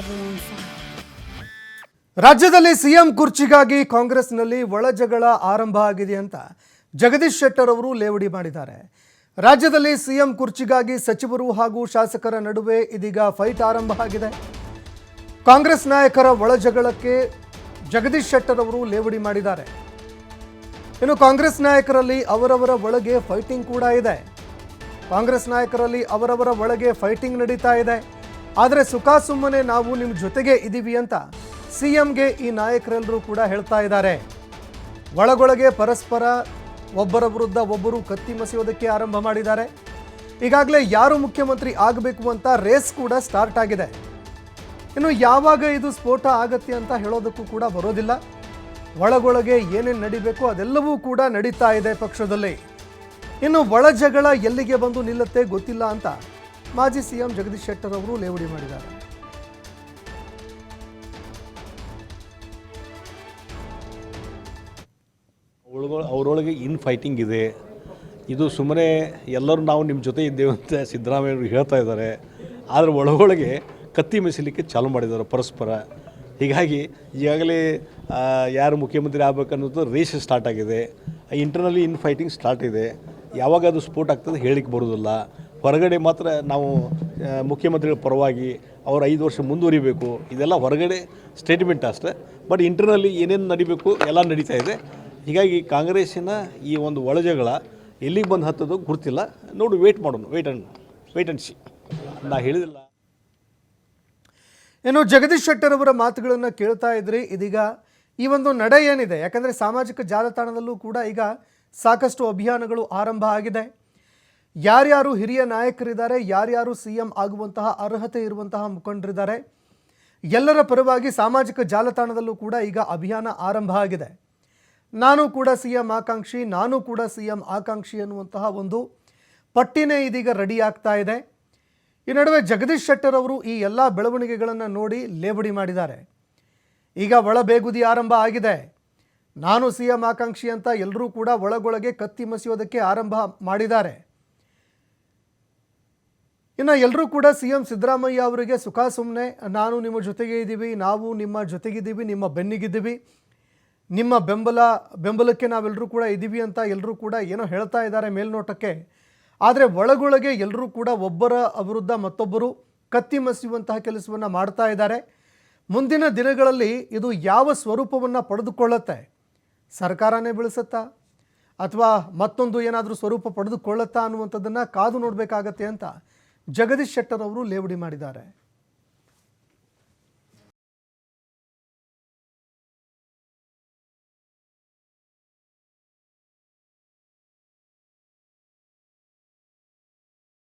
everyone fine. ರಾಜ್ಯದಲ್ಲಿ CM ಕುರ್ಚಿಗಾಗಿ ಕಾಂಗ್ರೆಸ್ನಲ್ಲಿ ಒಳಜಗಳ ಆರಂಭ ಆಗಿದೆ ಅಂತ ಜಗದೀಶ್ ಶೆಟ್ಟರ್ ಅವರು ಲೇವಡಿ ಮಾಡಿದ್ದಾರೆ. ರಾಜ್ಯದಲ್ಲಿ ಸಿಎಂ ಕುರ್ಚಿಗಾಗಿ ಸಚಿವರು ಹಾಗೂ ಶಾಸಕರ ನಡುವೆ ಇದೀಗ ಫೈಟ್ ಆರಂಭ ಆಗಿದೆ. ಕಾಂಗ್ರೆಸ್ ನಾಯಕರ ಒಳಜಗಳಕ್ಕೆ ಜಗದೀಶ್ ಶೆಟ್ಟರ್ ಅವರು ಲೇವಡಿ ಮಾಡಿದ್ದಾರೆ. ಇನ್ನು ಕಾಂಗ್ರೆಸ್ ನಾಯಕರಲ್ಲಿ ಅವರವರ ಒಳಗೆ ಫೈಟಿಂಗ್ ಕೂಡ ಇದೆ. ಕಾಂಗ್ರೆಸ್ ನಾಯಕರಲ್ಲಿ ಅವರವರ ಒಳಗೆ ಫೈಟಿಂಗ್ ನಡೀತಾ ಇದೆ. ಆದರೆ ಸುಮ್ಮನೆ ನಾವು ನಿಮ್ಮ ಜೊತೆಗೆ ಇದ್ದೀವಿ ಅಂತ ಸಿಎಂಗೆ ಈ ನಾಯಕರೆಲ್ಲರೂ ಕೂಡ ಹೇಳ್ತಾ ಇದ್ದಾರೆ. ಒಳಗೊಳಗೆ ಪರಸ್ಪರ ಒಬ್ಬರ ವಿರುದ್ಧ ಒಬ್ಬರು ಕತ್ತಿ ಮಸೆಯೋದಕ್ಕೆ ಆರಂಭ ಮಾಡಿದ್ದಾರೆ. ಈಗಾಗಲೇ ಯಾರು ಮುಖ್ಯಮಂತ್ರಿ ಆಗಬೇಕು ಅಂತ ರೇಸ್ ಕೂಡ ಸ್ಟಾರ್ಟ್ ಆಗಿದೆ. ಇನ್ನು ಯಾವಾಗ ಇದು ಸ್ಫೋಟ ಆಗತ್ತೆ ಅಂತ ಹೇಳೋದಕ್ಕೂ ಕೂಡ ಬರೋದಿಲ್ಲ. ಒಳಗೊಳಗೆ ಏನೇನು ನಡಿಬೇಕು ಅದೆಲ್ಲವೂ ಕೂಡ ನಡೀತಾ ಇದೆ ಪಕ್ಷದಲ್ಲಿ. ಇನ್ನು ಒಳಜಗಳ ಎಲ್ಲಿಗೆ ಬಂದು ನಿಲ್ಲುತ್ತೆ ಗೊತ್ತಿಲ್ಲ ಅಂತ ಮಾಜಿ ಸಿಎಂ ಜಗದೀಶ್ ಶೆಟ್ಟರ್ ಅವರು ಲೇವಡಿ ಮಾಡಿದ್ದಾರೆ. ಅವರೊಳಗೆ ಇನ್ ಫೈಟಿಂಗ್ ಇದೆ. ಇದು ಸುಮ್ಮನೆ ಎಲ್ಲರೂ ನಾವು ನಿಮ್ಮ ಜೊತೆ ಇದ್ದೇವೆ ಅಂತ ಸಿದ್ದರಾಮಯ್ಯವರು ಹೇಳ್ತಾ ಇದ್ದಾರೆ. ಆದರೆ ಒಳಗೊಳಗೆ ಕತ್ತಿ ಮೆಸಲಿಕ್ಕೆ ಚಾಲು ಮಾಡಿದ್ದಾರೆ ಪರಸ್ಪರ. ಹೀಗಾಗಿ ಈಗಾಗಲೇ ಯಾರು ಮುಖ್ಯಮಂತ್ರಿ ಆಗಬೇಕನ್ನೋದು ರೇಸ್ ಸ್ಟಾರ್ಟ್ ಆಗಿದೆ. ಇಂಟರ್ನಲ್ಲಿ ಇನ್ ಫೈಟಿಂಗ್ ಸ್ಟಾರ್ಟ್ ಇದೆ. ಯಾವಾಗ ಅದು ಸ್ಫೋಟ ಆಗ್ತದೆ ಹೇಳಿಕ್ಕೆ ಬರೋದಿಲ್ಲ. ಹೊರಗಡೆ ಮಾತ್ರ ನಾವು ಮುಖ್ಯಮಂತ್ರಿಗಳ ಪರವಾಗಿ ಅವರು 5 ವರ್ಷ ಮುಂದುವರಿಬೇಕು, ಇದೆಲ್ಲ ಹೊರಗಡೆ ಸ್ಟೇಟ್ಮೆಂಟ್ ಅಷ್ಟೇ. ಬಟ್ ಇಂಟರ್ನಲ್ಲಿ ಏನೇನು ನಡಿಬೇಕು ಎಲ್ಲ ನಡೀತಾ ಇದೆ. ಹೀಗಾಗಿ ಕಾಂಗ್ರೆಸ್ಸಿನ ಈ ಒಂದು ಒಳಜಗಳ ಎಲ್ಲಿಗೆ ಬಂದು ಹತ್ತೋದು ಗೊತ್ತಿಲ್ಲ. ನೋಡಿ ವೇಟ್ ಮಾಡೋಣ, ವೇಟ್ ಆ್ಯಂಡ್ ಸಿ. ನಾ ಹೇಳಿದಿಲ್ಲ. ಇನ್ನು ಜಗದೀಶ್ ಶೆಟ್ಟರ್ ಅವರ ಮಾತುಗಳನ್ನು ಕೇಳ್ತಾ ಇದ್ರಿ. ಇದೀಗ ಈ ಒಂದು ನಡೆ ಏನಿದೆ, ಯಾಕಂದರೆ ಸಾಮಾಜಿಕ ಜಾಲತಾಣದಲ್ಲೂ ಕೂಡ ಈಗ ಸಾಕಷ್ಟು ಅಭಿಯಾನಗಳು ಆರಂಭ ಆಗಿದೆ. ಯಾರ್ಯಾರು ಹಿರಿಯ ನಾಯಕರಿದ್ದಾರೆ, ಯಾರ್ಯಾರು ಸಿಎಂ ಆಗುವಂತಹ ಅರ್ಹತೆ ಇರುವಂತಹ ಮುಖಂಡರಿದ್ದಾರೆ, ಎಲ್ಲರ ಪರವಾಗಿ ಸಾಮಾಜಿಕ ಜಾಲತಾಣದಲ್ಲೂ ಕೂಡ ಈಗ ಅಭಿಯಾನ ಆರಂಭ ಆಗಿದೆ. ನಾನು ಕೂಡ ಸಿಎಂ ಆಕಾಂಕ್ಷಿ, ನಾನು ಕೂಡ ಸಿಎಂ ಆಕಾಂಕ್ಷಿ ಅನ್ನುವಂತಹ ಒಂದು ಪಟ್ಟಿನೇ ಇದೀಗ ರೆಡಿ ಆಗ್ತಾ ಇದೆ. ಈ ನಡುವೆ ಜಗದೀಶ್ ಶೆಟ್ಟರ್ ಅವರು ಈ ಎಲ್ಲ ಬೆಳವಣಿಗೆಗಳನ್ನು ನೋಡಿ ಲೇವಡಿ ಮಾಡಿದ್ದಾರೆ. ಈಗ ಒಳಬೇಗುದಿ ಆರಂಭ ಆಗಿದೆ. ನಾನು ಸಿಎಂ ಆಕಾಂಕ್ಷಿ ಅಂತ ಎಲ್ಲರೂ ಕೂಡ ಒಳಗೊಳಗೆ ಕತ್ತಿ ಮಸೆಯೋದಕ್ಕೆ ಆರಂಭ ಮಾಡಿದ್ದಾರೆ. ಇನ್ನು ಎಲ್ಲರೂ ಕೂಡ ಸಿಎಂ ಸಿದ್ದರಾಮಯ್ಯ ಅವರಿಗೆ ಸುಮ್ಮನೆ ನಾನು ನಿಮ್ಮ ಜೊತೆಗೆ ಇದ್ದೀವಿ, ನಾವು ನಿಮ್ಮ ಜೊತೆಗಿದ್ದೀವಿ, ನಿಮ್ಮ ಬೆನ್ನಿಗಿದ್ದೀವಿ, ನಿಮ್ಮ ಬೆಂಬಲಕ್ಕೆ ನಾವೆಲ್ಲರೂ ಕೂಡ ಇದ್ದೀವಿ ಅಂತ ಎಲ್ಲರೂ ಕೂಡ ಏನೋ ಹೇಳ್ತಾ ಇದ್ದಾರೆ ಮೇಲ್ನೋಟಕ್ಕೆ. ಆದರೆ ಒಳಗೊಳಗೆ ಎಲ್ಲರೂ ಕೂಡ ಒಬ್ಬರ ವಿರುದ್ಧ ಮತ್ತೊಬ್ಬರು ಕತ್ತಿ ಮಸೆಯುವಂತಹ ಕೆಲಸವನ್ನು ಮಾಡ್ತಾ ಇದ್ದಾರೆ. ಮುಂದಿನ ದಿನಗಳಲ್ಲಿ ಇದು ಯಾವ ಸ್ವರೂಪವನ್ನು ಪಡೆದುಕೊಳ್ಳುತ್ತೆ, ಸರ್ಕಾರನೇ ಬೆಳೆಸುತ್ತಾ ಅಥವಾ ಮತ್ತೊಂದು ಏನಾದರೂ ಸ್ವರೂಪ ಪಡೆದುಕೊಳ್ಳುತ್ತಾ ಅನ್ನುವಂಥದ್ದನ್ನು ಕಾದು ನೋಡಬೇಕಾಗತ್ತೆ ಅಂತ ಜಗದೀಶ್ ಶೆಟ್ಟರ್ ಅವರು ಲೇವಡಿ ಮಾಡಿದ್ದಾರೆ.